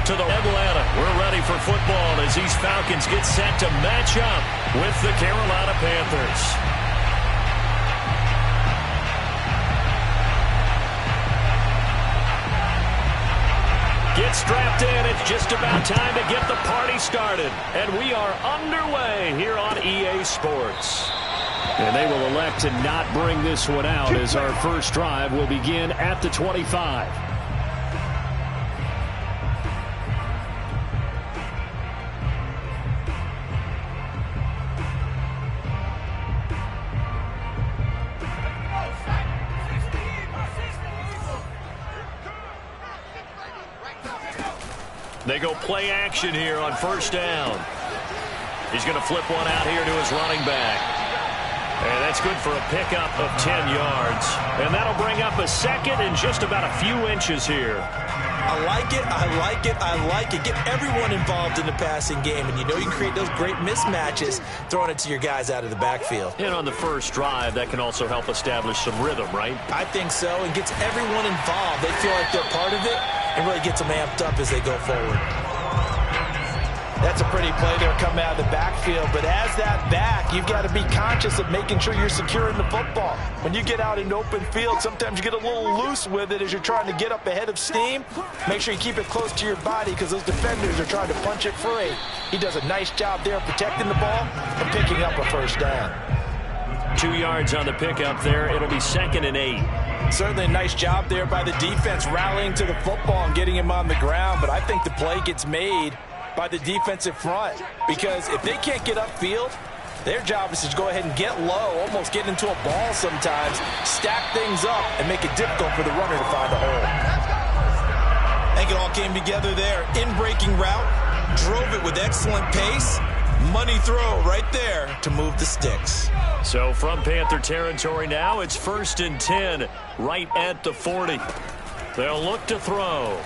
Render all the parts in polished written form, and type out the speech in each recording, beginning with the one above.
to the Atlanta. We're ready for football as these Falcons get set to match up with the Carolina Panthers. Get strapped in. It's just about time to get the party started. And we are underway here on EA Sports. And they will elect to not bring this one out as our first drive will begin at the 25. They go play action here on first down. He's going to flip one out here to his running back. And that's good for a pickup of 10 yards. And that'll bring up a second and just about a few inches here. I like it, I like it, I like it. Get everyone involved in the passing game. And you know you create those great mismatches throwing it to your guys out of the backfield. And on the first drive, that can also help establish some rhythm, right? I think so. And gets everyone involved. They feel like they're part of it and really gets them amped up as they go forward. That's a pretty play there coming out of the backfield. But as that back, you've got to be conscious of making sure you're securing the football. When you get out in open field, sometimes you get a little loose with it as you're trying to get up ahead of steam. Make sure you keep it close to your body because those defenders are trying to punch it free. He does a nice job there protecting the ball and picking up a first down. 2 yards on the pickup there. It'll be 2nd and 8. Certainly a nice job there by the defense rallying to the football and getting him on the ground. But I think the play gets made by the defensive front, because if they can't get upfield, their job is to go ahead and get low, almost get into a ball sometimes, stack things up, and make it difficult for the runner to find a hole. I think it all came together there. In-breaking route, drove it with excellent pace. Money throw right there to move the sticks. So from Panther territory now, it's 1st and 10, right at the 40. They'll look to throw.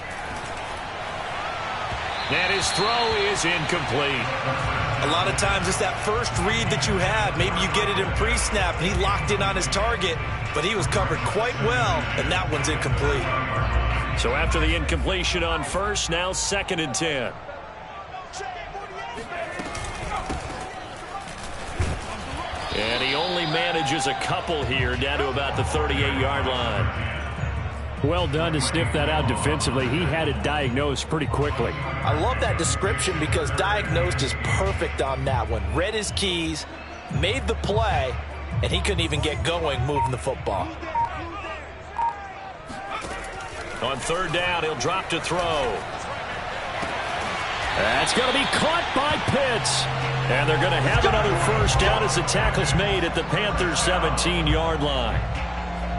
And his throw is incomplete. A lot of times it's that first read that you have. Maybe you get it in pre-snap, and he locked in on his target, but he was covered quite well, and that one's incomplete. So after the incompletion on first, now 2nd and 10. And he only manages a couple here, down to about the 38-yard line. Well done to sniff that out defensively. He had it diagnosed pretty quickly. I love that description because diagnosed is perfect on that one. Read his keys, made the play, and he couldn't even get going moving the football. On 3rd down, he'll drop to throw. That's going to be caught by Pitts. And they're going to have another first down as the tackle's made at the Panthers' 17-yard line.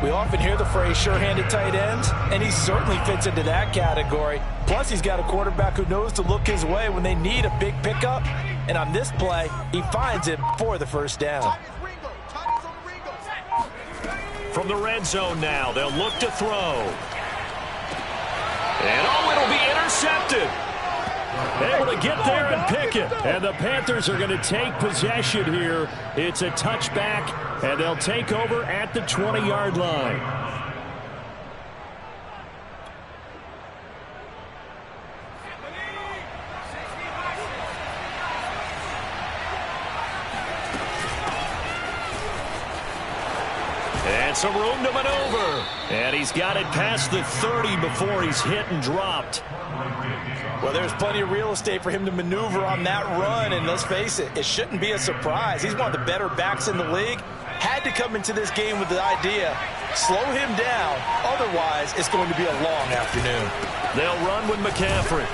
We often hear the phrase sure-handed tight ends, and he certainly fits into that category. Plus, he's got a quarterback who knows to look his way when they need a big pickup. And on this play, he finds it for the first down. From the red zone now, they'll look to throw. And oh, it'll be intercepted. Able to get there and pick it. And the Panthers are going to take possession here. It's a touchback, and they'll take over at the 20-yard line. And some room to maneuver. And he's got it past the 30 before he's hit and dropped. Well, there's plenty of real estate for him to maneuver on that run, and let's face it, it shouldn't be a surprise. He's one of the better backs in the league. Had to come into this game with the idea, slow him down, otherwise it's going to be a long afternoon. They'll run with McCaffrey.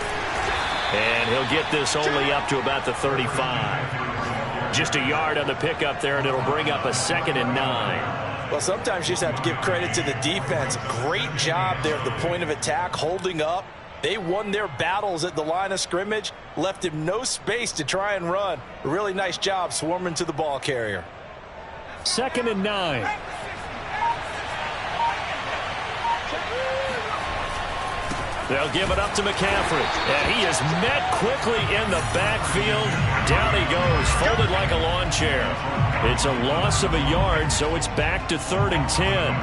And he'll get this only up to about the 35. Just a yard on the pickup there, and it'll bring up a 2nd and 9. Well, sometimes you just have to give credit to the defense. Great job there at the point of attack, holding up. They won their battles at the line of scrimmage, left him no space to try and run. A really nice job swarming to the ball carrier. 2nd and 9. They'll give it up to McCaffrey. And he is met quickly in the backfield. Down he goes, folded like a lawn chair. It's a loss of a yard, so it's back to 3rd and 10.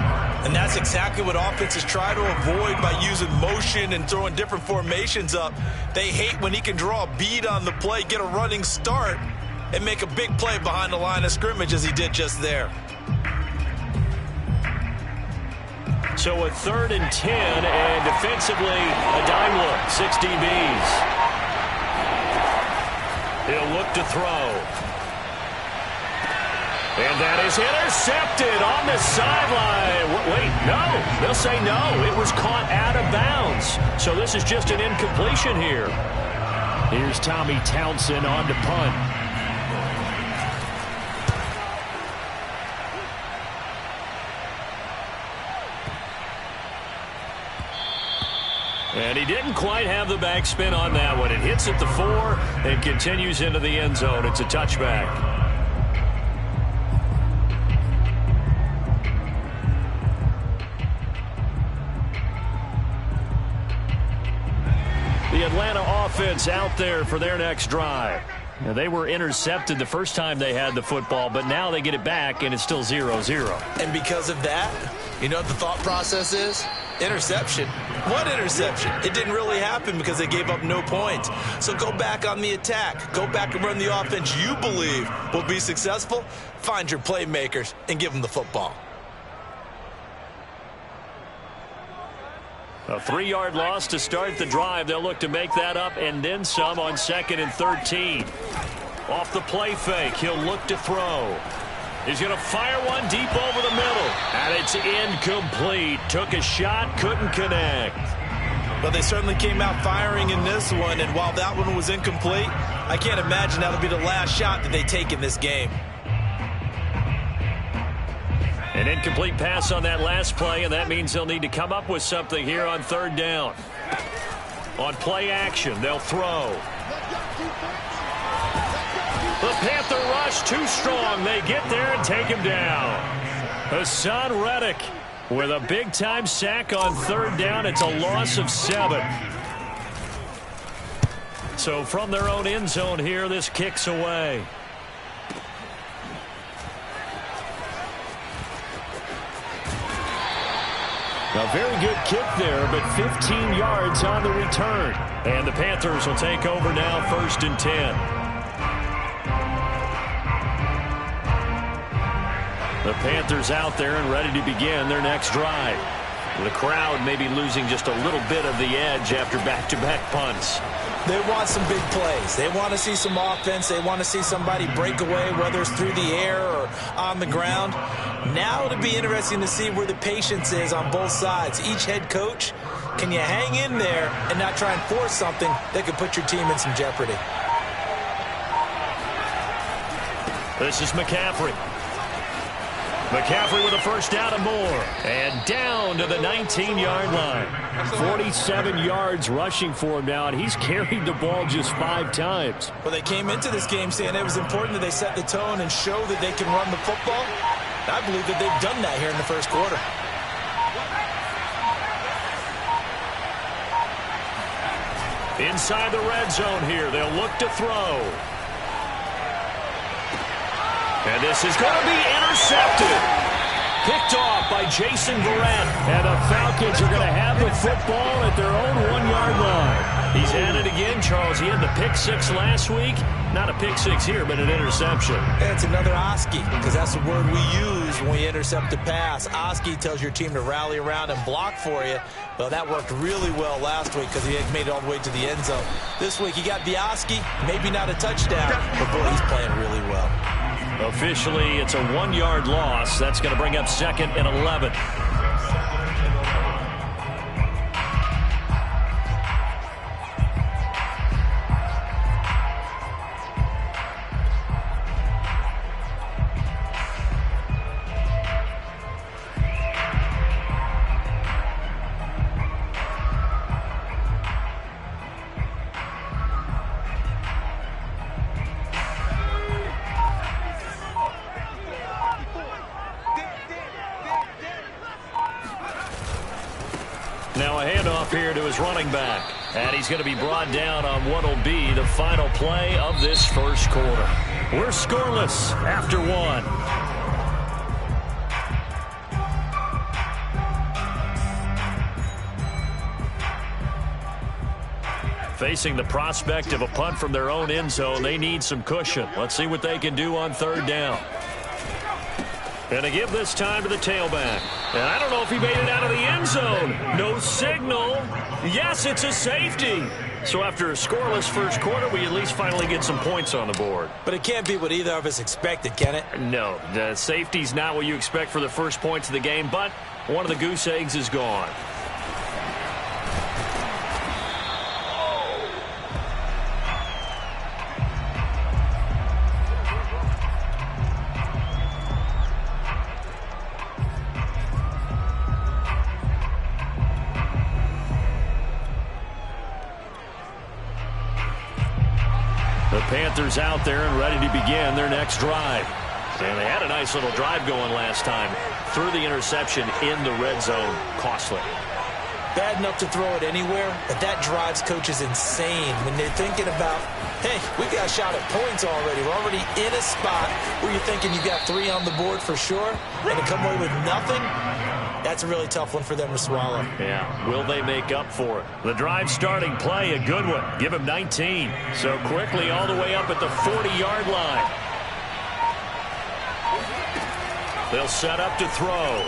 And that's exactly what offenses try to avoid by using motion and throwing different formations up. They hate when he can draw a bead on the play, get a running start, and make a big play behind the line of scrimmage as he did just there. So a 3rd and 10, and defensively, a dime look, 6 DBs. He'll look to throw. And that is intercepted on the sideline. Wait, no. They'll say no. It was caught out of bounds. So this is just an incompletion here. Here's Tommy Townsend on to punt. And he didn't quite have the backspin on that one. It hits at the 4 and continues into the end zone. It's a touchback. The Atlanta offense out there for their next drive. Now, they were intercepted the first time they had the football, but now they get it back, and it's still 0-0. And because of that, you know what the thought process is? Interception. What interception? It didn't really happen because they gave up no points. So go back on the attack. Go back and run the offense you believe will be successful. Find your playmakers and give them the football. A 3-yard loss to start the drive. They'll look to make that up and then some on 2nd and 13. Off the play fake, he'll look to throw. He's going to fire one deep over the middle. And it's incomplete. Took a shot, couldn't connect. But they certainly came out firing in this one. And while that one was incomplete, I can't imagine that'll be the last shot that they take in this game. An incomplete pass on that last play, and that means they'll need to come up with something here on 3rd down. On play action, they'll throw. The Panther rush too strong. They get there and take him down. Hassan Reddick with a big-time sack on 3rd down. It's a loss of 7. So from their own end zone here, this kicks away. A very good kick there, but 15 yards on the return. And the Panthers will take over now, 1st and 10. The Panthers out there and ready to begin their next drive. The crowd may be losing just a little bit of the edge after back-to-back punts. They want some big plays. They want to see some offense. They want to see somebody break away, whether it's through the air or on the ground. Now it'll be interesting to see where the patience is on both sides. Each head coach, can you hang in there and not try and force something that could put your team in some jeopardy? This is McCaffrey. McCaffrey with a 1st down and more. And down to the 19-yard line. 47 yards rushing for him now, and he's carried the ball just 5 times. Well, they came into this game saying it was important that they set the tone and show that they can run the football. I believe that they've done that here in the 1st quarter. Inside the red zone here, they'll look to throw. And this is going to be intercepted. Picked off by Jason Verrett. And the Falcons are going to have the football at their own 1-yard line. He's at it again, Charles. He had the pick 6 last week. Not a pick 6 here, but an interception. It's another Oski, because that's the word we use when we intercept a pass. Oski tells your team to rally around and block for you. Well, that worked really well last week because he had made it all the way to the end zone. This week, he got the Oski, maybe not a touchdown, but boy, he's playing really well. Officially, it's a 1-yard loss. That's going to bring up 2nd and 11. Now a handoff here to his running back. And he's going to be brought down on what will be the final play of this 1st quarter. We're scoreless after 1. Facing the prospect of a punt from their own end zone, they need some cushion. Let's see what they can do on third down. And they give this time to the tailback. And I don't know if he made it out of the end zone. No signal. Yes, it's a safety. So after a scoreless first quarter, we at least finally get some points on the board. But it can't be what either of us expected, can it? No, the safety's not what you expect for the first points of the game, but one of the goose eggs is gone. The Panthers out there and ready to begin their next drive. And they had a nice little drive going last time. Threw the interception in the red zone. Costly. Bad enough to throw it anywhere, but that drives coaches insane when they're thinking about, hey, we got a shot at points already. We're already in a spot where you're thinking you got 3 on the board for sure, and to come away with nothing, that's a really tough one for them to swallow. Yeah, will they make up for it? The drive starting play, a good one. Give him 19. So quickly all the way up at the 40-yard line. They'll set up to throw.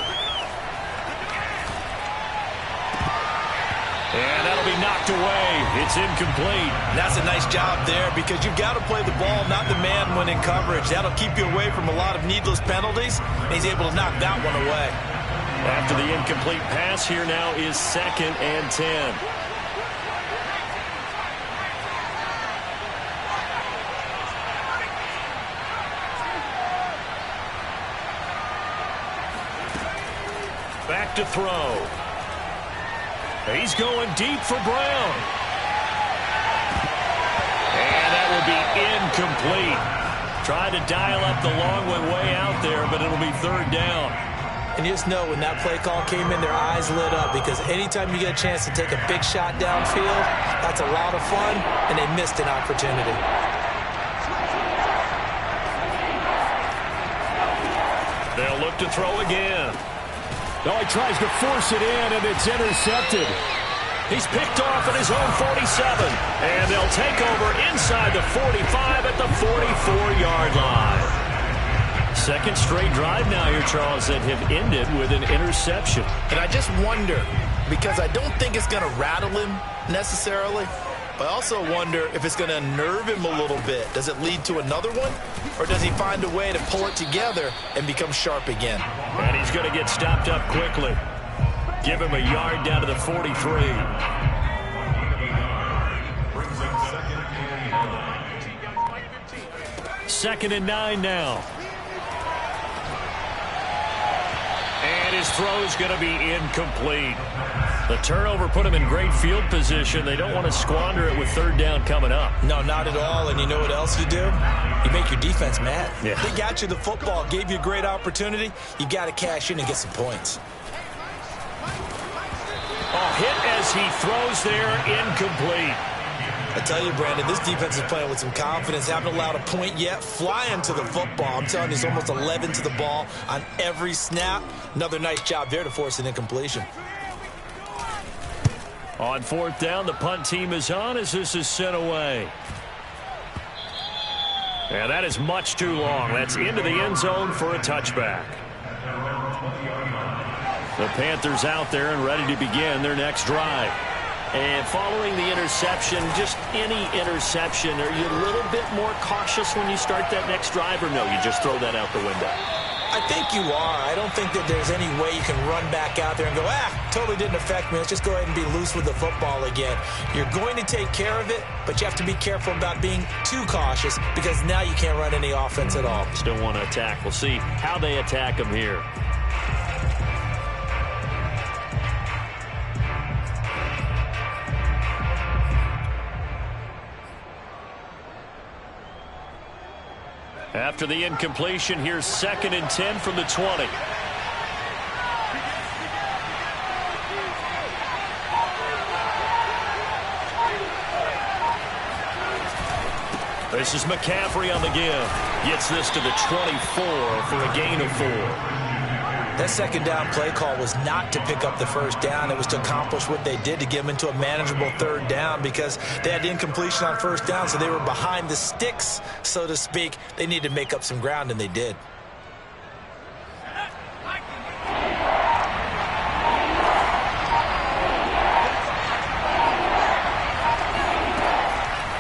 And that'll be knocked away. It's incomplete. That's a nice job there because you've got to play the ball, not the man when in coverage. That'll keep you away from a lot of needless penalties. And he's able to knock that one away. After the incomplete pass, here now is 2nd and 10. Back to throw. He's going deep for Brown. And that will be incomplete. Tried to dial up the long one way out there, but it'll be 3rd down. And you just know when that play call came in, their eyes lit up because anytime you get a chance to take a big shot downfield, that's a lot of fun, and they missed an opportunity. They'll look to throw again. Oh, he tries to force it in, and it's intercepted. He's picked off at his own 47, and they'll take over inside the 45 at the 44-yard line. Second straight drive now here, Charles, that have ended with an interception. And I just wonder, because I don't think it's going to rattle him necessarily, but I also wonder if it's going to unnerve him a little bit. Does it lead to another one? Or does he find a way to pull it together and become sharp again? And he's going to get stopped up quickly. Give him a yard down to the 43. Second and 9 now. And his throw's going to be incomplete. The turnover put him in great field position. They don't want to squander it with 3rd down coming up. No, not at all. And you know what else you do? You make your defense mad. Yeah. They got you the football, gave you a great opportunity. You got to cash in and get some points. Hit as he throws there, incomplete. I tell you, Brandon, this defense is playing with some confidence. Haven't allowed a point yet. Flying to the football. I'm telling you, it's almost 11 to the ball on every snap. Another nice job there to force an incompletion. On 4th down, the punt team is on as this is sent away. And that is much too long. That's into the end zone for a touchback. The Panthers out there and ready to begin their next drive. And following the interception, just any interception, are you a little bit more cautious when you start that next drive, or no, you just throw that out the window? I think you are. I don't think that there's any way you can run back out there and go, totally didn't affect me. Let's just go ahead and be loose with the football again. You're going to take care of it, but you have to be careful about being too cautious because now you can't run any offense at all. Still want to attack. We'll see how they attack them here. After the incompletion, here's 2nd and 10 from the 20. This is McCaffrey on the give. Gets this to the 24 for a gain of 4. That second down play call was not to pick up the first down. It was to accomplish what they did, to get them into a manageable third down, because they had incompletion on first down, so they were behind the sticks, so to speak. They needed to make up some ground, and they did.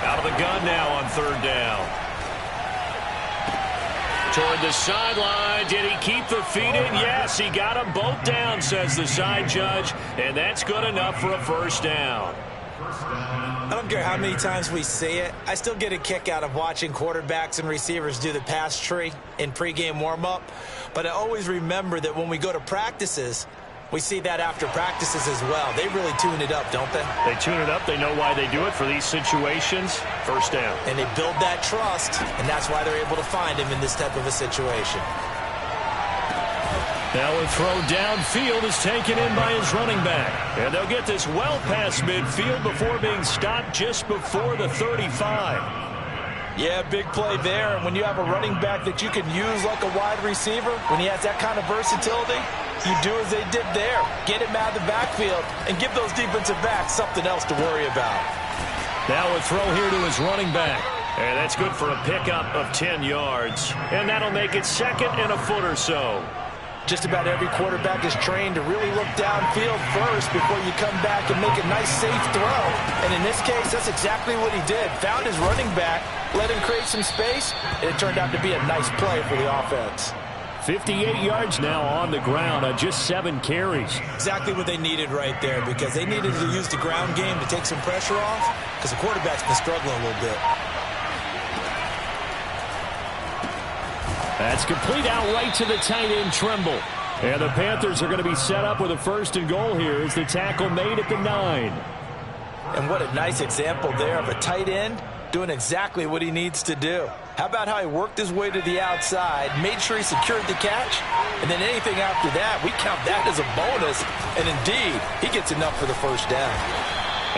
Out of the gun now on third down. Toward the sideline. Did he keep the feet in? Yes, he got them both down, says the side judge, and that's good enough for a first down. I don't care how many times we see it. I still get a kick out of watching quarterbacks and receivers do the pass tree in pregame warm-up. But I always remember that when we go to practices, we see that after practices as well. They really tune it up, don't they? They tune it up. They know why they do it for these situations. First down. And they build that trust, and that's why they're able to find him in this type of a situation. Now a throw downfield is taken in by his running back. And they'll get this well past midfield before being stopped just before the 35. Yeah, big play there. And when you have a running back that you can use like a wide receiver, when he has that kind of versatility, you do as they did there. Get him out of the backfield and give those defensive backs something else to worry about. Now a throw here to his running back. And that's good for a pickup of 10 yards. And that'll make it second and a foot or so. Just about every quarterback is trained to really look downfield first before you come back and make a nice, safe throw. And in this case, that's exactly what he did. Found his running back, let him create some space, and it turned out to be a nice play for the offense. 58 yards now on the ground on just 7 carries. Exactly what they needed right there, because they needed to use the ground game to take some pressure off, because the quarterback's been struggling a little bit. That's complete out right to the tight end, Trimble. And the Panthers are going to be set up with a first and goal here as the tackle made at the 9. And what a nice example there of a tight end doing exactly what he needs to do. How about how he worked his way to the outside, made sure he secured the catch, and then anything after that, we count that as a bonus. And indeed, he gets enough for the first down.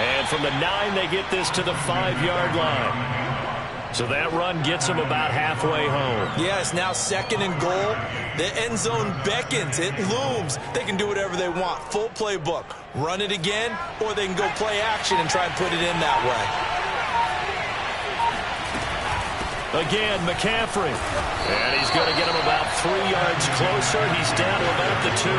And from the 9, they get this to the 5-yard line. So that run gets them about halfway home. Yeah, it's now second and goal. The end zone beckons. It looms. They can do whatever they want. Full playbook. Run it again, or they can go play action and try and put it in that way. Again, McCaffrey. And he's going to get him about 3 yards closer. He's down to about the 2.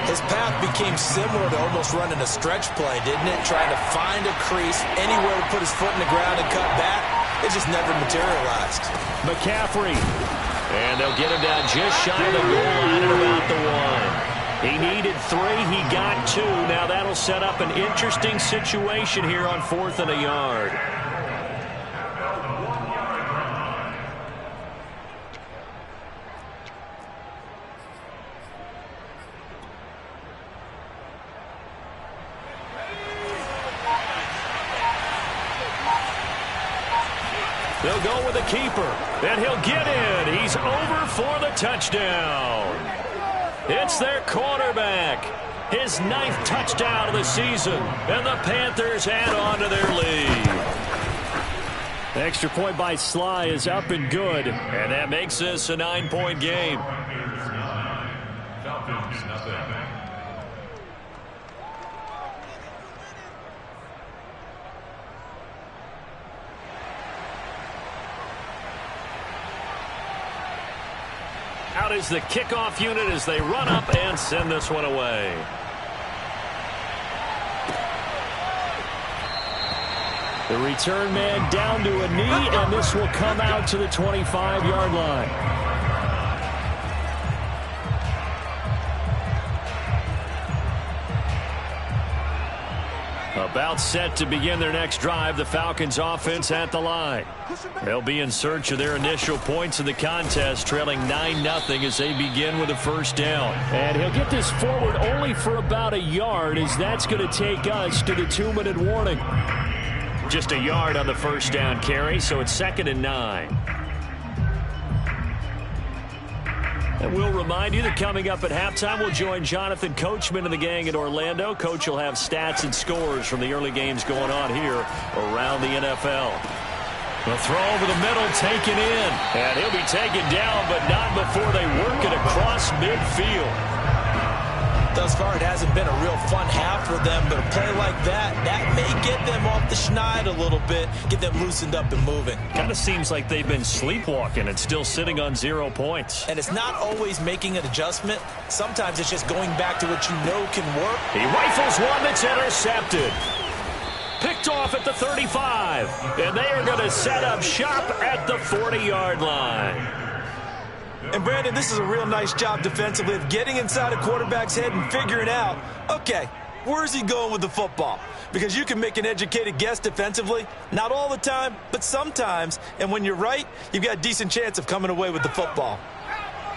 His path became similar to almost running a stretch play, didn't it? Trying to find a crease, anywhere to put his foot in the ground and cut back. It just never materialized. McCaffrey. And they'll get him down just shy of the goal line at about the 1. He needed 3. He got 2. Now that'll set up an interesting situation here on 4th and a yard. They'll go with the keeper, and he'll get in. He's over for the touchdown. It's their quarterback. His 9th touchdown of the season, and the Panthers add on to their lead. The extra point by Sly is up and good, and that makes this a 9-point game. Out is the kickoff unit as they run up and send this one away. The return man down to a knee, and this will come out to the 25-yard line. About set to begin their next drive, the Falcons offense at the line. They'll be in search of their initial points in the contest, trailing 9-0 as they begin with a first down. And he'll get this forward only for about a yard, as that's going to take us to the 2-minute warning. Just a yard on the first down carry, so it's 2nd and 9. And we'll remind you that coming up at halftime, we'll join Jonathan Coachman and the gang in Orlando. Coach will have stats and scores from the early games going on here around the NFL. The throw over the middle, taken in. And he'll be taken down, but not before they work it across midfield. Thus far, it hasn't been a real fun half for them, but a play like that may get them off the schneid a little bit, get them loosened up and moving. Kind of seems like they've been sleepwalking and still sitting on 0 points. And it's not always making an adjustment. Sometimes it's just going back to what you know can work. He rifles one that's intercepted. Picked off at the 35. And they are going to set up shop at the 40-yard line. And, Brandon, this is a real nice job defensively of getting inside a quarterback's head and figuring out, okay, where's he going with the football? Because you can make an educated guess defensively. Not all the time, but sometimes. And when you're right, you've got a decent chance of coming away with the football.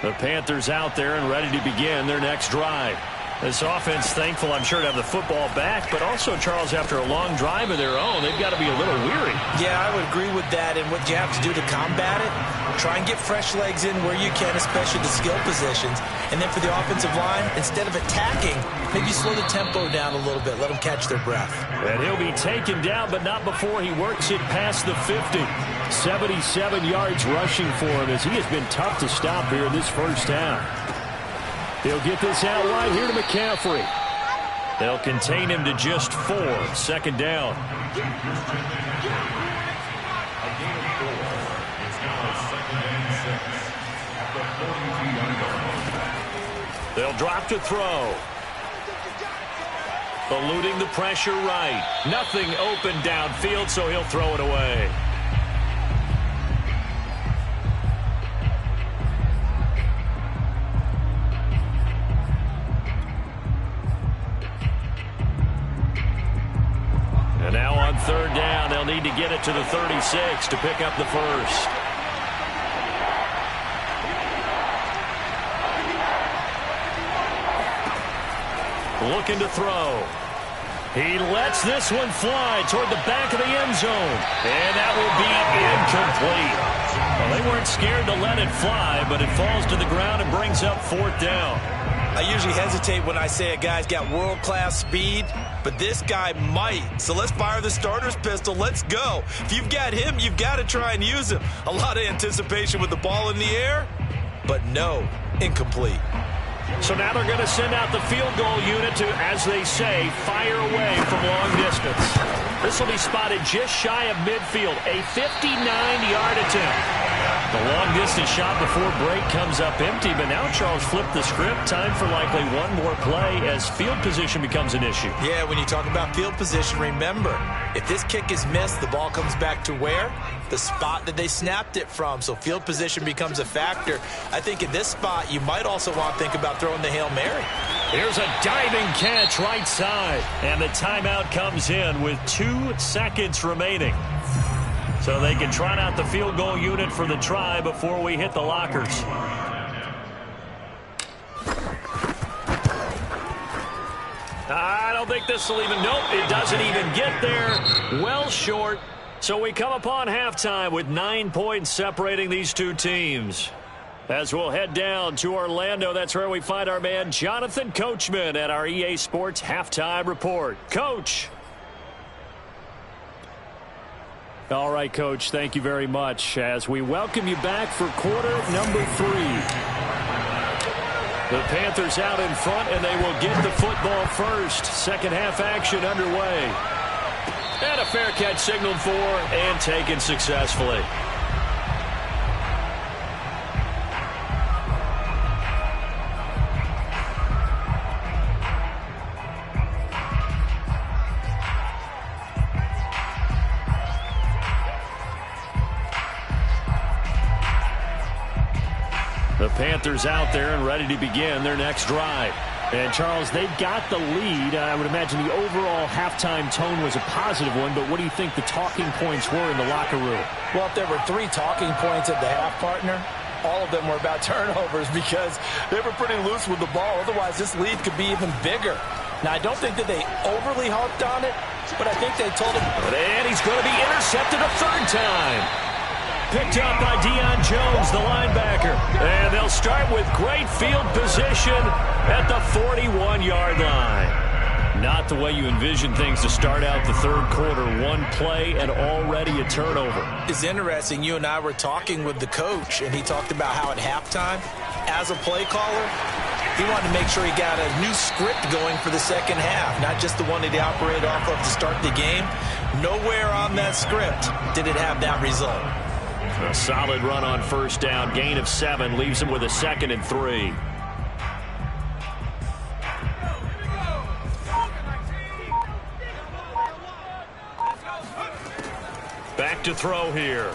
The Panthers out there and ready to begin their next drive. This offense, thankful, I'm sure, to have the football back, but also, Charles, after a long drive of their own, they've got to be a little weary. Yeah, I would agree with that, and what you have to do to combat it, try and get fresh legs in where you can, especially the skill positions. And then for the offensive line, instead of attacking, maybe slow the tempo down a little bit, let them catch their breath. And he'll be taken down, but not before he works it past the 50. 77 yards rushing for him as he has been tough to stop here in this first half. He'll get this out right here to McCaffrey. They'll contain him to just 4. Second down. They'll drop to throw. Eluding the pressure right. Nothing open downfield, so he'll throw it away. And now on third down, they'll need to get it to the 36 to pick up the first. Looking to throw. He lets this one fly toward the back of the end zone. And that will be incomplete. Well, they weren't scared to let it fly, but it falls to the ground and brings up fourth down. I usually hesitate when I say a guy's got world-class speed, but this guy might. So let's fire the starter's pistol. Let's go. If you've got him, you've got to try and use him. A lot of anticipation with the ball in the air, but no, incomplete. So now they're going to send out the field goal unit to, as they say, fire away from long distance. This will be spotted just shy of midfield, a 59-yard attempt. The long-distance shot before break comes up empty, but now Charles flipped the script. Time for likely one more play as field position becomes an issue. Yeah, when you talk about field position, remember, if this kick is missed, the ball comes back to where? The spot that they snapped it from. So field position becomes a factor. I think in this spot, you might also want to think about throwing the Hail Mary. Here's a diving catch right side. And the timeout comes in with 2 seconds remaining. So they can trot out the field goal unit for the try before we hit the lockers. I don't think this will even, nope, it doesn't even get there. Well short. So we come upon halftime with 9 points separating these two teams. As we'll head down to Orlando, that's where we find our man Jonathan Coachman at our EA Sports Halftime Report. Coach. All right, Coach, thank you very much as we welcome you back for quarter number 3. The Panthers out in front, and they will get the football first. Second half action underway. And a fair catch signaled for and taken successfully. The Panthers out there and ready to begin their next drive. And, Charles, they've got the lead. I would imagine the overall halftime tone was a positive one, but what do you think the talking points were in the locker room? Well, if there were 3 talking points at the half, partner, all of them were about turnovers because they were pretty loose with the ball. Otherwise, this lead could be even bigger. Now, I don't think that they overly harped on it, but I think they told him. And he's going to be intercepted a third time. Picked up by Deion Jones, the linebacker. And they'll start with great field position at the 41-yard line. Not the way you envision things to start out the third quarter. One play and already a turnover. It's interesting. You and I were talking with the coach, and he talked about how at halftime, as a play caller, he wanted to make sure he got a new script going for the second half, not just the one that he operated off of to start the game. Nowhere on that script did it have that result. A solid run on first down. Gain of 7 leaves him with a 2nd and 3. Back to throw here.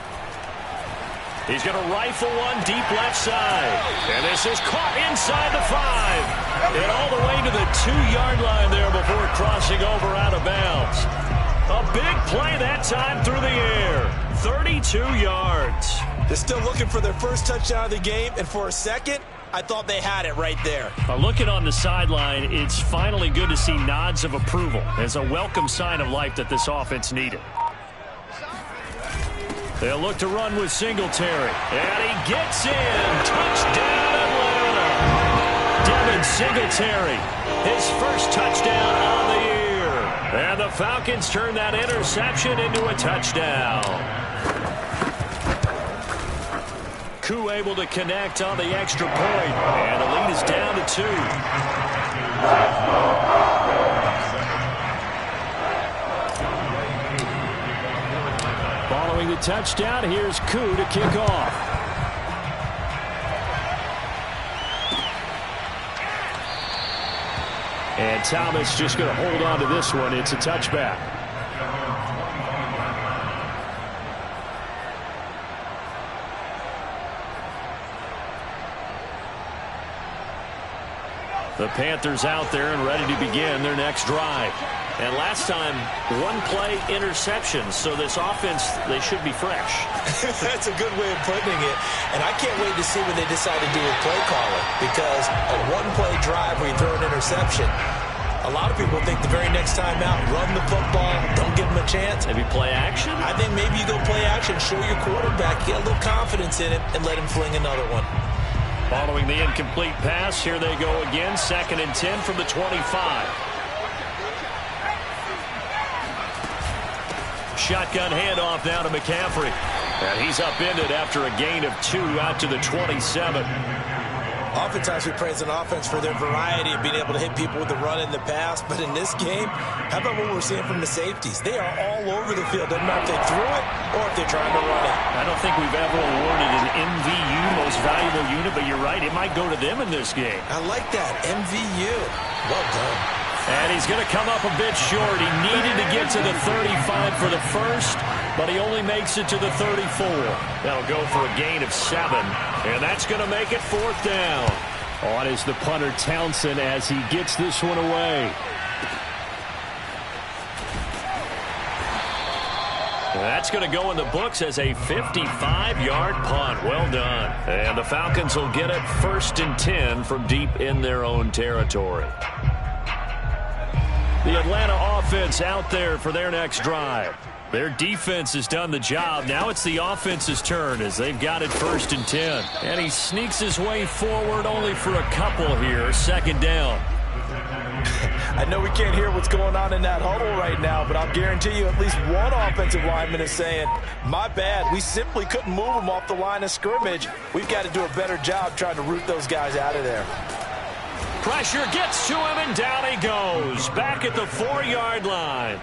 He's going to rifle one deep left side. And this is caught inside the 5. And all the way to the 2-yard line there before crossing over out of bounds. A big play that time through the air. 32 yards. They're still looking for their first touchdown of the game. And for a second, I thought they had it right there. Looking on the sideline, it's finally good to see nods of approval as a welcome sign of life that this offense needed. They'll look to run with Singletary. And he gets in. Touchdown, Atlanta. Devin Singletary, his first touchdown on the year. And the Falcons turn that interception into a touchdown. Koo able to connect on the extra point. And the lead is down to 2. Following the touchdown, here's Koo to kick off. And Thomas just going to hold on to this one. It's a touchback. The Panthers out there and ready to begin their next drive. And last time, 1-play interception. So this offense, they should be fresh. That's a good way of putting it. And I can't wait to see what they decide to do with play calling. Because a 1-play drive where you throw an interception, a lot of people think the very next time out, run the football, don't give them a chance. Maybe play action? I think maybe you go play action, show your quarterback, get a little confidence in it, and let him fling another one. Following the incomplete pass, here they go again. 2nd and 10 from the 25. Shotgun handoff now to McCaffrey. And he's upended after a gain of 2 out to the 27. Oftentimes we praise an offense for their variety of being able to hit people with the run and the pass. But in this game, how about what we're seeing from the safeties? They are all over the field. Doesn't matter if they threw it or if they're trying to run it. I don't think we've ever awarded an MVU, most valuable unit, but you're right, it might go to them in this game. I like that, MVU. Well done. And he's going to come up a bit short. He needed to get to the 35 for the first, but he only makes it to the 34. That'll go for a gain of 7, and that's going to make it 4th down. On is the punter Townsend as he gets this one away. That's going to go in the books as a 55-yard punt. Well done. And the Falcons will get it 1st and 10 from deep in their own territory. The Atlanta offense out there for their next drive. Their defense has done the job. Now it's the offense's turn as they've got it 1st and 10. And he sneaks his way forward only for a couple here. 2nd down. I know we can't hear what's going on in that huddle right now, but I'll guarantee you at least one offensive lineman is saying, my bad, we simply couldn't move them off the line of scrimmage. We've got to do a better job trying to root those guys out of there. Pressure gets to him, and down he goes. Back at the 4-yard line.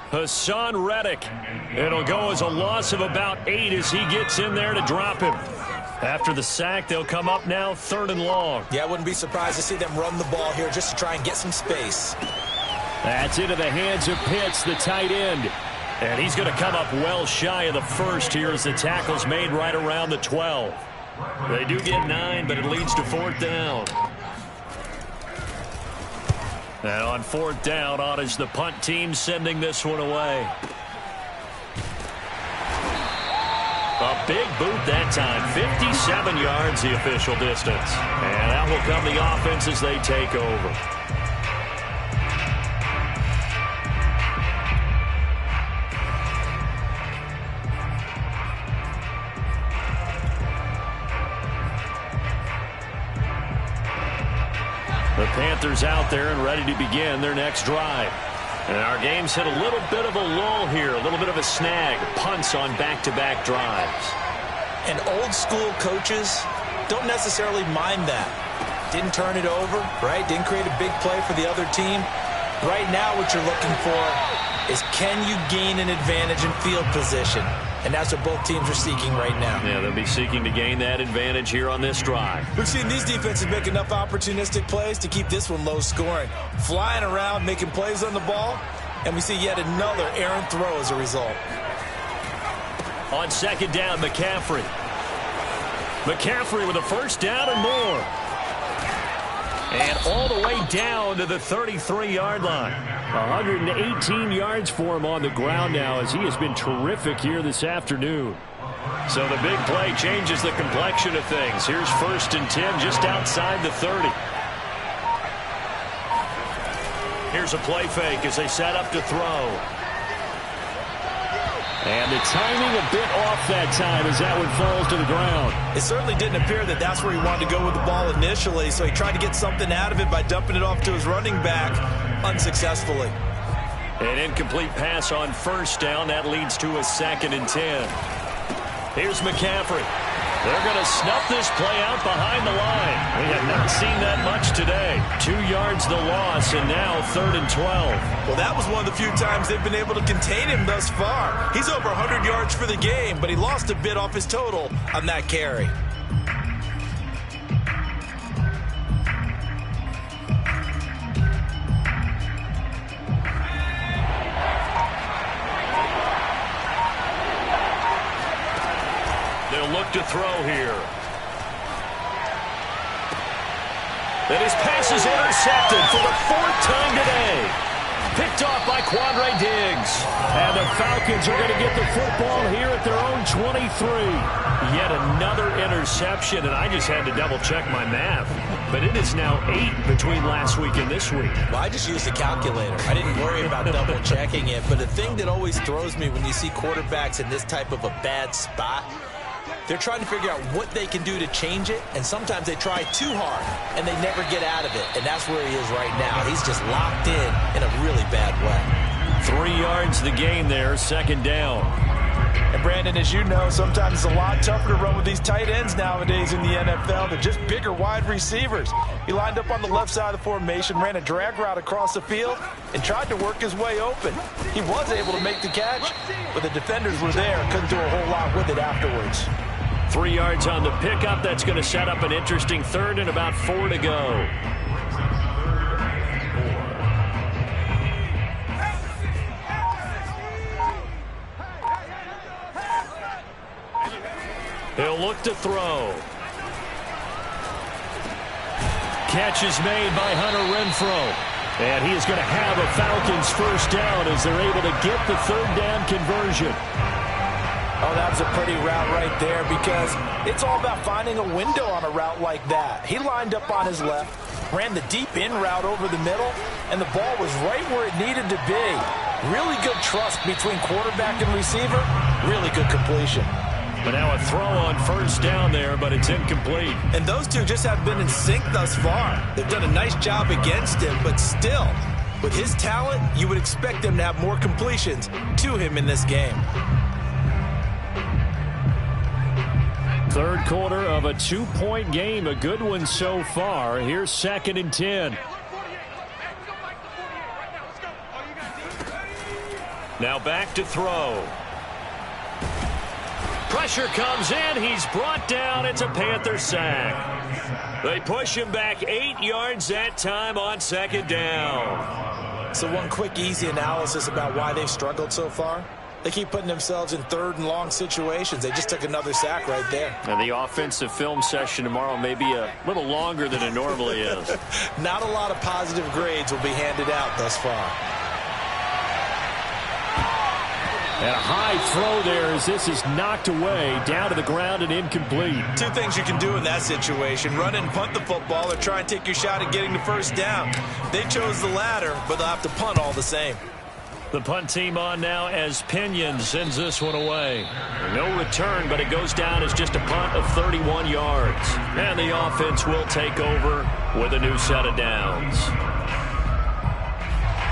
Hassan Reddick. It'll go as a loss of about 8 as he gets in there to drop him. After the sack, they'll come up now 3rd and long. Yeah, I wouldn't be surprised to see them run the ball here just to try and get some space. That's into the hands of Pitts, the tight end. And he's going to come up well shy of the first here as the tackle's made right around the 12. They do get 9, but it leads to 4th down. And on 4th down, on is the punt team sending this one away. A big boot that time. 57 yards the official distance. And that will come the offense as they take over. The Panthers out there and ready to begin their next drive. And our game's hit a little bit of a lull here, a little bit of a snag, punts on back-to-back drives. And old school coaches don't necessarily mind that. Didn't turn it over, right? Didn't create a big play for the other team. Right now what you're looking for is, can you gain an advantage in field position? And that's what both teams are seeking right now. Yeah, they'll be seeking to gain that advantage here on this drive. We've seen these defenses make enough opportunistic plays to keep this one low scoring. Flying around, making plays on the ball, and we see yet another errant throw as a result. On second down, McCaffrey. McCaffrey with a first down and more. And all the way down to the 33-yard line. 118 yards for him on the ground now, as he has been terrific here this afternoon. So the big play changes the complexion of things. Here's 1st and 10 just outside the 30. Here's a play fake as they set up to throw. And the timing a bit off that time as that one falls to the ground. It certainly didn't appear that that's where he wanted to go with the ball initially, so he tried to get something out of it by dumping it off to his running back unsuccessfully. An incomplete pass on first down. That leads to a 2nd and 10. Here's McCaffrey. They're going to snuff this play out behind the line. We have not seen that much today. 2 yards the loss, and now 3rd and 12. Well, that was one of the few times they've been able to contain him thus far. He's over 100 yards for the game, but he lost a bit off his total on that carry. They'll look to throw here. And his pass is intercepted for the 4th time today. Picked off by Quandre Diggs. And the Falcons are going to get the football here at their own 23. Yet another interception, and I just had to double-check my math. But it is now 8 between last week and this week. Well, I just used a calculator. I didn't worry about double-checking it. But the thing that always throws me when you see quarterbacks in this type of a bad spot, they're trying to figure out what they can do to change it, and sometimes they try too hard, and they never get out of it, and that's where he is right now. He's just locked in a really bad way. 3 yards the gain there, 2nd down. And, Brandon, as you know, sometimes it's a lot tougher to run with these tight ends nowadays in the NFL. They're just bigger wide receivers. He lined up on the left side of the formation, ran a drag route across the field, and tried to work his way open. He was able to make the catch, but the defenders were there, couldn't do a whole lot with it afterwards. 3 yards on the pickup. That's going to set up an interesting 3rd and about 4 to go. He'll look to throw. Catch is made by Hunter Renfrow. And he is going to have a Falcons first down as they're able to get the 3rd down conversion. Oh, that was a pretty route right there, because it's all about finding a window on a route like that. He lined up on his left, ran the deep in route over the middle, and the ball was right where it needed to be. Really good trust between quarterback and receiver. Really good completion. But now a throw on first down there, but it's incomplete. And those two just have been in sync thus far. They've done a nice job against him, but still, with his talent, you would expect them to have more completions to him in this game. 3rd quarter of a 2-point game, a good one so far. Here's 2nd and 10. Now back to throw. Pressure comes in. He's brought down. It's a Panther sack. They push him back 8 yards that time on 2nd down. So one quick, easy analysis about why they've struggled so far. They keep putting themselves in 3rd and long situations. They just took another sack right there. And the offensive film session tomorrow may be a little longer than it normally is. Not a lot of positive grades will be handed out thus far. And a high throw there as this is knocked away, down to the ground and incomplete. 2 things you can do in that situation: run and punt the football, or try and take your shot at getting the first down. They chose the latter, but they'll have to punt all the same. The punt team on now as Pinion sends this one away. No return, but it goes down as just a punt of 31 yards. And the offense will take over with a new set of downs.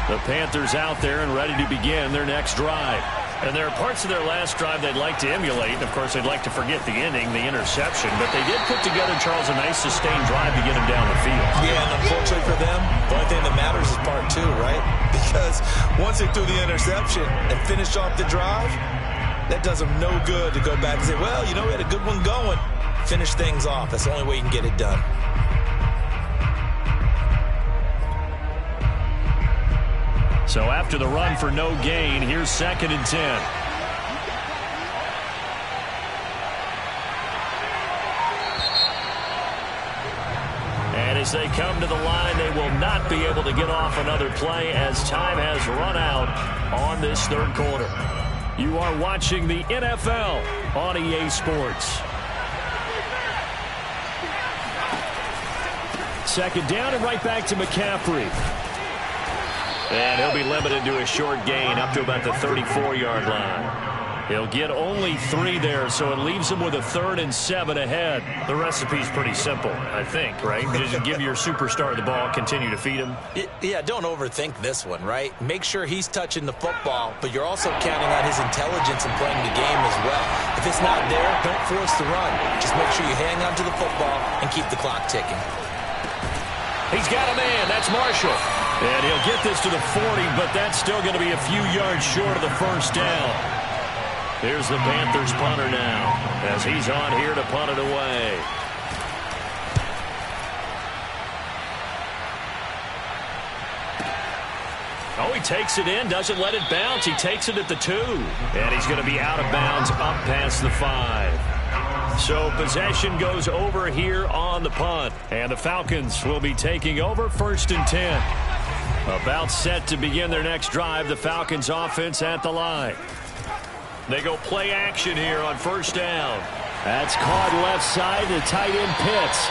The Panthers out there and ready to begin their next drive. And there are parts of their last drive they'd like to emulate. Of course, they'd like to forget the ending, the interception. But they did put together, Charles, a nice sustained drive to get them down the field. Yeah, and unfortunately for them, the only thing that matters is part two, right? Because once they threw the interception and finished off the drive, that does them no good to go back and say, well, you know, we had a good one going. Finish things off. That's the only way you can get it done. So after the run for no gain, here's 2nd and 10. And as they come to the line, they will not be able to get off another play as time has run out on this third quarter. You are watching the NFL on EA Sports. 2nd down and right back to McCaffrey. And he'll be limited to a short gain up to about the 34-yard line. He'll get only 3 there, so it leaves him with a 3rd and 7 ahead. The recipe's pretty simple, I think, right? Just give your superstar the ball, continue to feed him. Yeah, don't overthink this one, right? Make sure he's touching the football, but you're also counting on his intelligence in playing the game as well. If it's not there, don't force the run. Just make sure you hang on to the football and keep the clock ticking. He's got a man. That's Marshall. And he'll get this to the 40, but that's still going to be a few yards short of the first down. Here's the Panthers punter now as he's on here to punt it away. Oh, he takes it in, doesn't let it bounce. He takes it at the 2. And he's going to be out of bounds up past the 5. So possession goes over here on the punt. And the Falcons will be taking over 1st and 10. About set to begin their next drive, the Falcons offense at the line. They go play action here on 1st down. That's caught left side to tight end Pitts.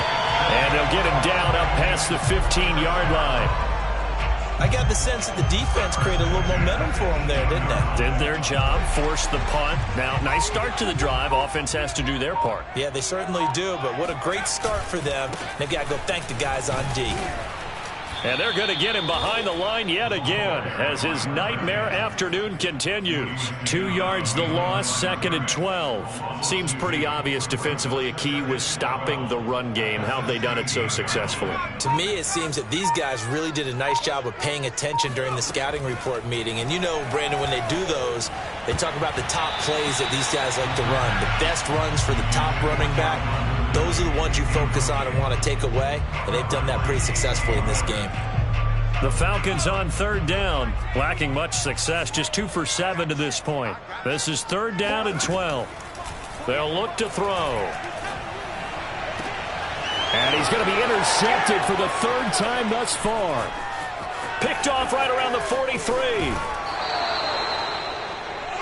And they'll get him down up past the 15-yard line. I got the sense that the defense created a little momentum for them there, didn't they? Did their job, forced the punt. Now, nice start to the drive. Offense has to do their part. Yeah, they certainly do, but what a great start for them. They've got to go thank the guys on D. And they're going to get him behind the line yet again as his nightmare afternoon continues. 2 yards the loss, 2nd and 12. Seems pretty obvious defensively a key was stopping the run game. How have they done it so successfully? To me, it seems that these guys really did a nice job of paying attention during the scouting report meeting. And you know, Brandon, when they do those, they talk about the top plays that these guys like to run. The best runs for the top running back. Those are the ones you focus on and want to take away, and they've done that pretty successfully in this game. The Falcons on 3rd down, lacking much success, just 2 for 7 to this point. This is 3rd down and 12. They'll look to throw. And he's going to be intercepted for the 3rd time thus far. Picked off right around the 43.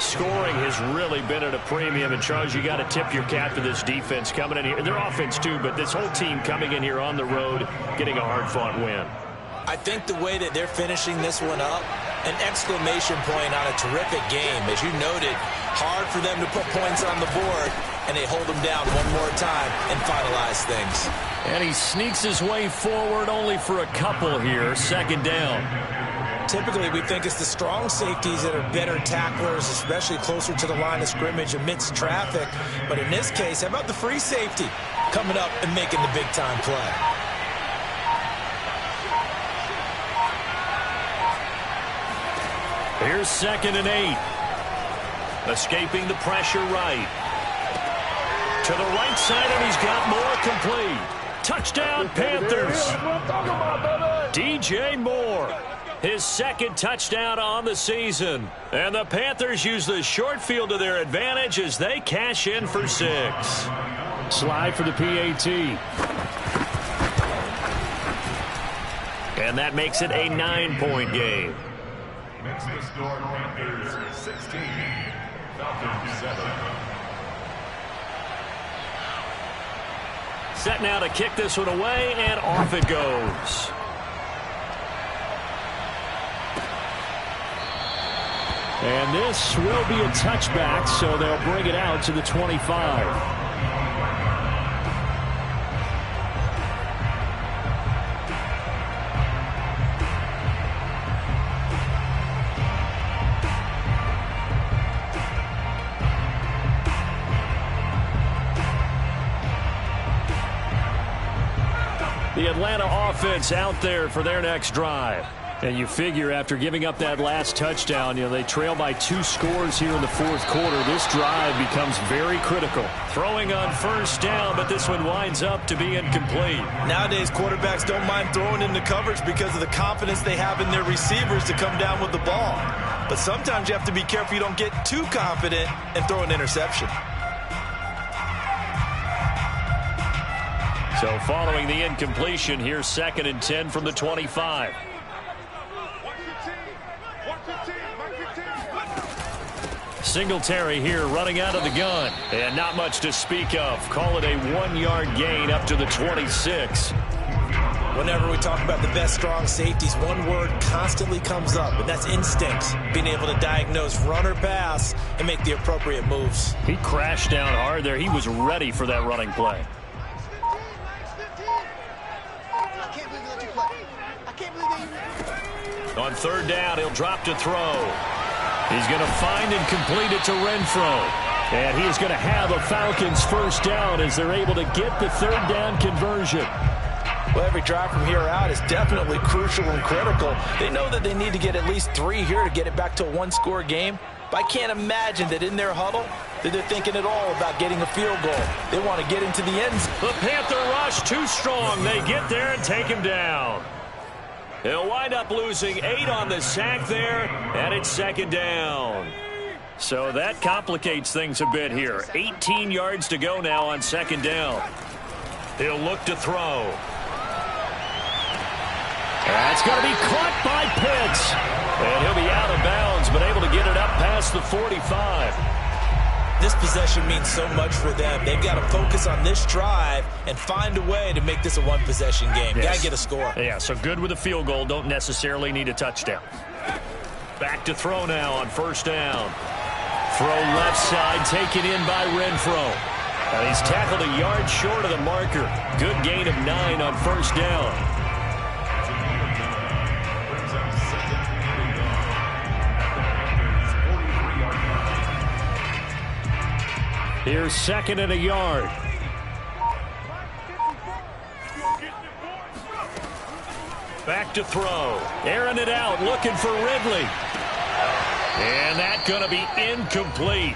Scoring has really been at a premium. And, Charles, you got to tip your cap to this defense coming in here. Their offense, too, but this whole team coming in here on the road, getting a hard-fought win. I think the way that they're finishing this one up, an exclamation point on a terrific game. As you noted, hard for them to put points on the board, and they hold them down one more time and finalize things. And he sneaks his way forward only for a couple here, 2nd down. Typically, we think it's the strong safeties that are better tacklers, especially closer to the line of scrimmage amidst traffic. But in this case, how about the free safety coming up and making the big-time play? Here's 2nd and 8. Escaping the pressure right. To the right side, and he's got more complete. Touchdown, Panthers. DJ Moore. His 2nd touchdown on the season. And the Panthers use the short field to their advantage as they cash in for 6. Slide for the PAT. And that makes it a 9-point game. Next to score, Panthers 16, Falcons 7. Set now to kick this one away, and off it goes. And this will be a touchback, so they'll bring it out to the 25. The Atlanta offense out there for their next drive. And you figure after giving up that last touchdown, they trail by 2 scores here in the fourth quarter. This drive becomes very critical. Throwing on first down, but this one winds up to be incomplete. Nowadays, quarterbacks don't mind throwing into coverage because of the confidence they have in their receivers to come down with the ball. But sometimes you have to be careful you don't get too confident and throw an interception. So following the incompletion, here's 2nd and 10 from the 25. Singletary here running out of the gun. And not much to speak of. Call it a 1-yard gain up to the 26. Whenever we talk about the best strong safeties, one word constantly comes up, and that's instinct. Being able to diagnose run or pass and make the appropriate moves. He crashed down hard there. He was ready for that running play. On 3rd down, he'll drop to throw. He's going to find and complete it to Renfro. And he is going to have a Falcons first down as they're able to get the 3rd down conversion. Well, every drive from here out is definitely crucial and critical. They know that they need to get at least 3 here to get it back to a 1-score game. But I can't imagine that in their huddle that they're thinking at all about getting a field goal. They want to get into the end zone. The Panther rush too strong. They get there and take him down. He'll wind up losing 8 on the sack there, and it's 2nd down. So that complicates things a bit here. 18 yards to go now on 2nd down. He'll look to throw. That's going to be caught by Pitts. And he'll be out of bounds, but able to get it up past the 45. This possession means so much for them. They've got to focus on this drive and find a way to make this a 1-possession game. Yes. Got to get a score. Yeah, so good with a field goal. Don't necessarily need a touchdown. Back to throw now on 1st down. Throw left side, taken in by Renfro. And he's tackled a yard short of the marker. Good gain of 9 on 1st down. Here's 2nd and a yard. Back to throw. Airing it out, looking for Ridley. And that's going to be incomplete.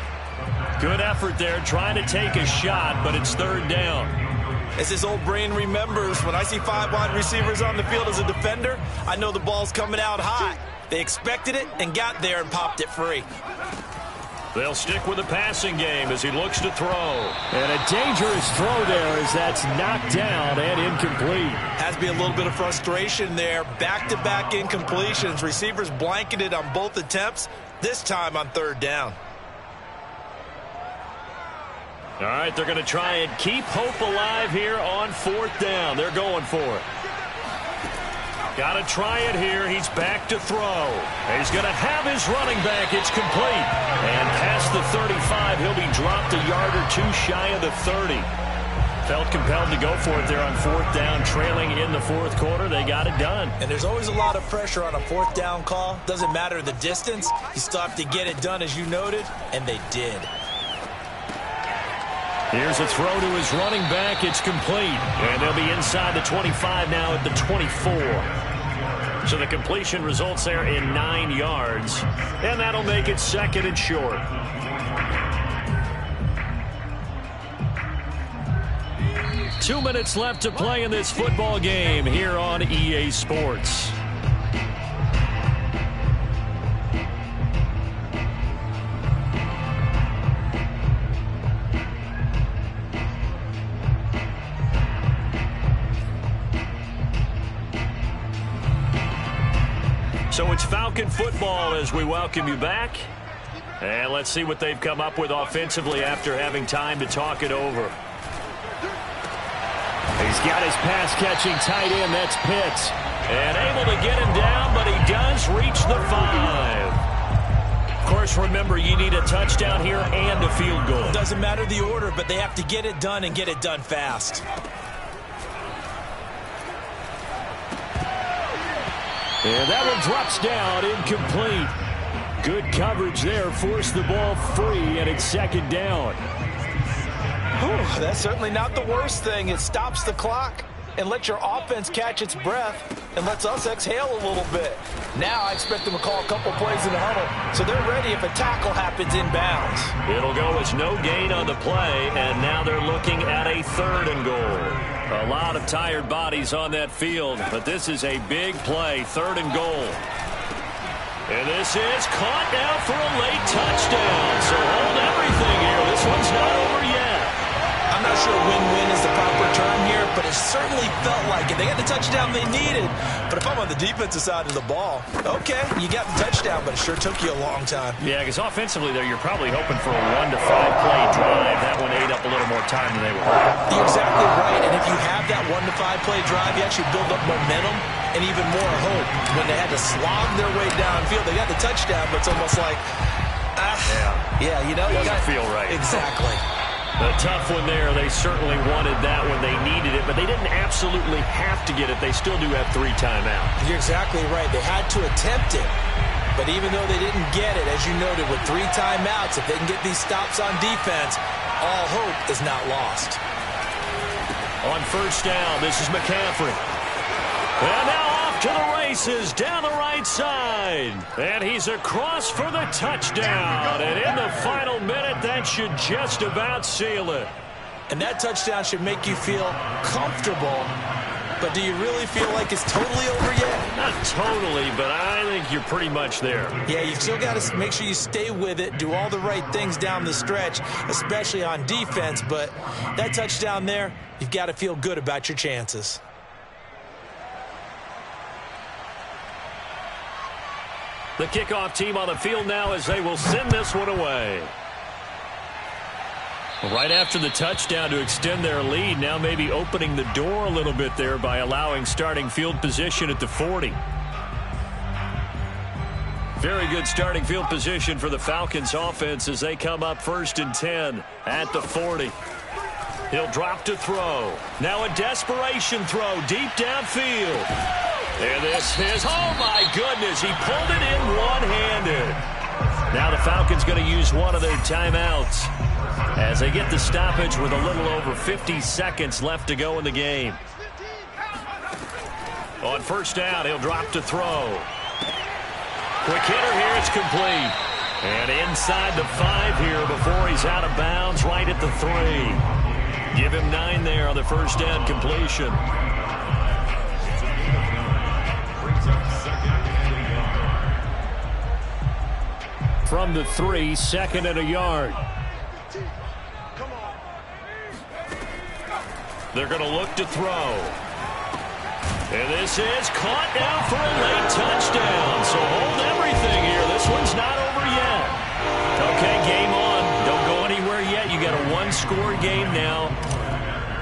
Good effort there, trying to take a shot, but it's 3rd down. As his old brain remembers, when I see 5 wide receivers on the field as a defender, I know the ball's coming out high. They expected it and got there and popped it free. They'll stick with the passing game as he looks to throw. And a dangerous throw there as that's knocked down and incomplete. Has to be a little bit of frustration there. Back-to-back incompletions. Receivers blanketed on both attempts, this time on 3rd down. All right, they're going to try and keep hope alive here on 4th down. They're going for it. Got to try it here. He's back to throw. He's going to have his running back. It's complete. And past the 35, he'll be dropped a yard or 2 shy of the 30. Felt compelled to go for it there on 4th down, trailing in the 4th quarter. They got it done. And there's always a lot of pressure on a 4th down call. Doesn't matter the distance. You still have to get it done, as you noted, and they did. Here's a throw to his running back. It's complete. And they'll be inside the 25 now at the 24. So the completion results there in 9 yards. And that'll make it 2nd and short. Two minutes left to play in this football game here on EA Sports. So it's Falcon football as we welcome you back. And let's see what they've come up with offensively after having time to talk it over. He's got his pass-catching tight end. That's Pitts. And able to get him down, but he does reach the 5. course, remember, you need a touchdown here and a field goal. Doesn't matter the order, but they have to get it done and get it done fast. And that one drops down, incomplete. Good coverage there, forced the ball free, and it's second down. Whew, that's certainly not the worst thing. It stops the clock and lets your offense catch its breath and lets us exhale a little bit. Now I expect them to call a couple plays in the huddle, so they're ready if a tackle happens inbounds. It'll go as no gain on the play, and now they're looking at a 3rd and goal. A lot of tired bodies on that field, but this is a big play, 3rd and goal. And this is caught now for a late touchdown. So hold everything here. This one's not over yet. I'm not sure win-win is the proper term here, but it certainly felt like it. They got the touchdown they needed. But if I'm on the defensive side of the ball, okay, you got the touchdown, but it sure took you a long time. Yeah, because offensively there, you're probably hoping for a 1 to 5 play drive. That one ate up a little more time than they were hoping. You're exactly right, and if you have that 1 to 5 play drive, you actually build up momentum and even more hope. When they had to slog their way downfield, they got the touchdown, but it's almost like, yeah, you know, you doesn't feel right. Exactly. A tough one there. They certainly wanted that when they needed it, but they didn't absolutely have to get it. They still do have 3 timeouts. You're exactly right. They had to attempt it, but even though they didn't get it, as you noted, with 3 timeouts, if they can get these stops on defense, all hope is not lost. On first down, this is McCaffrey. And now off to the races down the right side. And he's across for the touchdown. And in the final minute, that should just about seal it. And that touchdown should make you feel comfortable. But do you really feel like it's totally over yet? Not totally, but I think you're pretty much there. Yeah, you've still got to make sure you stay with it, do all the right things down the stretch, especially on defense. But that touchdown there, you've got to feel good about your chances. The kickoff team on the field now as they will send this one away. Right after the touchdown to extend their lead, now maybe opening the door a little bit there by allowing starting field position at the 40. Very good starting field position for the Falcons offense as they come up 1st and 10 at the 40. He'll drop to throw. Now a desperation throw deep downfield. And this is, oh my goodness, he pulled it in one-handed. Now the Falcons going to use one of their timeouts as they get the stoppage with a little over 50 seconds left to go in the game. On first down, he'll drop to throw. Quick hitter here, it's complete. And inside the 5 here before he's out of bounds, right at the 3. Give him 9 there on the first down completion. From the 3, 2nd and a yard. They're going to look to throw. And this is caught now for a late touchdown. So hold everything here. This one's not over yet. Okay, game on. Don't go anywhere yet. You got a 1-score game now.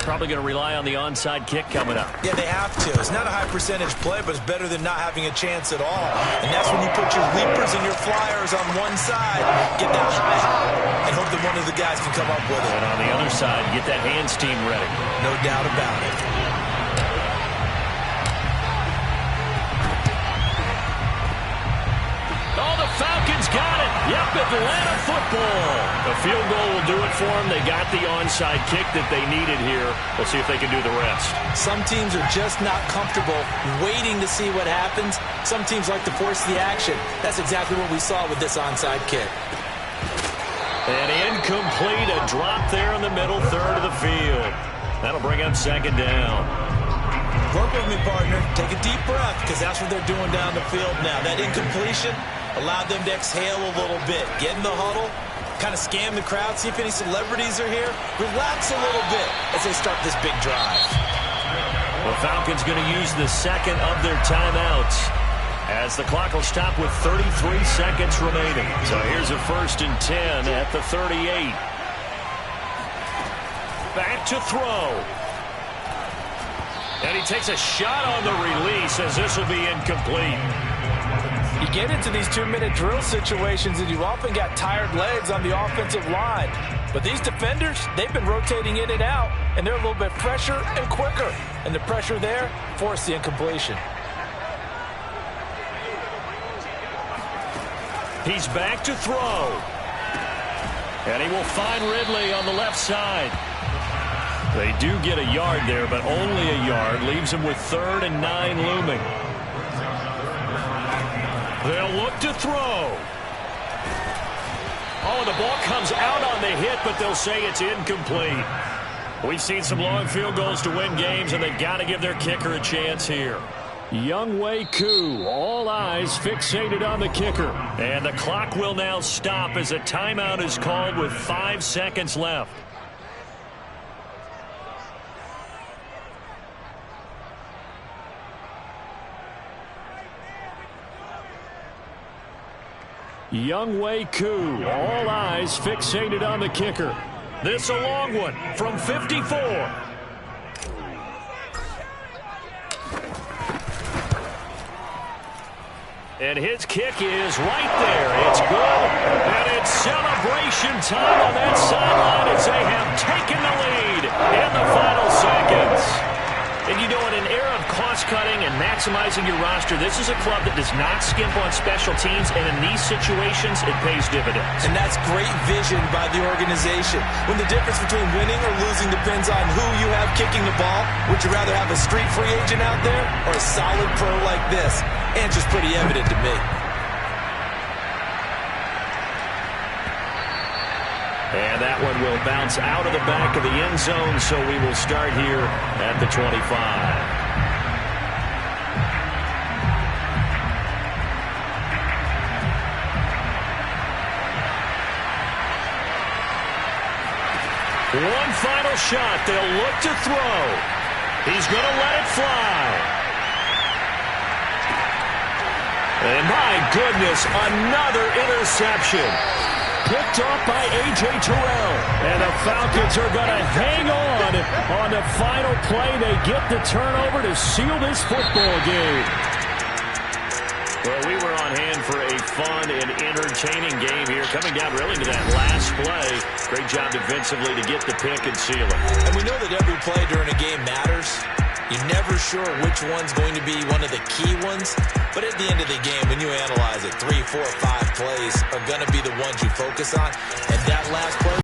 Probably going to rely on the onside kick coming up. Yeah, they have to. It's not a high percentage play, but it's better than not having a chance at all. And that's when you put your leapers and your flyers on one side, get that high hop, and hope that one of the guys can come up with it. And on the other side, get that hands team ready. No doubt about it. Oh, the Falcons got it. Yep, Atlanta football. A field goal will do it for them. They got the onside kick that they needed here. Let's see if they can do the rest. Some teams are just not comfortable waiting to see what happens. Some teams like to force the action. That's exactly what we saw with this onside kick. And incomplete, a drop there in the middle third of the field. That'll bring up 2nd down. Work with me, partner. Take a deep breath, because that's what they're doing down the field now. That incompletion allowed them to exhale a little bit. Get in the huddle, kind of scan the crowd, see if any celebrities are here. Relax a little bit as they start this big drive. The Falcons going to use the 2nd of their timeouts as the clock will stop with 33 seconds remaining. So here's a 1st and 10 at the 38. Back to throw. And he takes a shot on the release as this will be incomplete. You get into these 2-minute drill situations, and you often got tired legs on the offensive line. But these defenders, they've been rotating in and out, and they're a little bit fresher and quicker. And the pressure there forced the incompletion. He's back to throw. And he will find Ridley on the left side. They do get a yard there, but only a yard. Leaves him with 3rd and 9 looming. They'll look to throw. Oh, the ball comes out on the hit, but they'll say it's incomplete. We've seen some long field goals to win games, and they've got to give their kicker a chance here. Younghoe Koo, all eyes fixated on the kicker. And the clock will now stop as a timeout is called with 5 seconds left. Younghoe Koo, all eyes fixated on the kicker. This a long one from 54. And his kick is right there. It's good. And it's celebration time on that sideline as they have taken the lead in the final seconds. And you know, in an era of cost-cutting and maximizing your roster, this is a club that does not skimp on special teams, and in these situations, it pays dividends. And that's great vision by the organization. When the difference between winning or losing depends on who you have kicking the ball, would you rather have a street free agent out there or a solid pro like this? Answer's pretty evident to me. And that one will bounce out of the back of the end zone, so we will start here at the 25. One final shot. They'll look to throw. He's going to let it fly. And my goodness, another interception. Picked off by A.J. Terrell. And the Falcons are going to hang on the final play. They get the turnover to seal this football game. Well, we were on hand for a fun and entertaining game here. Coming down really to that last play. Great job defensively to get the pick and seal it. And we know that every play during a game matters. You're never sure which one's going to be one of the key ones. But at the end of the game, when you analyze it, 3, 4, 5 plays are going to be the ones you focus on. And that last play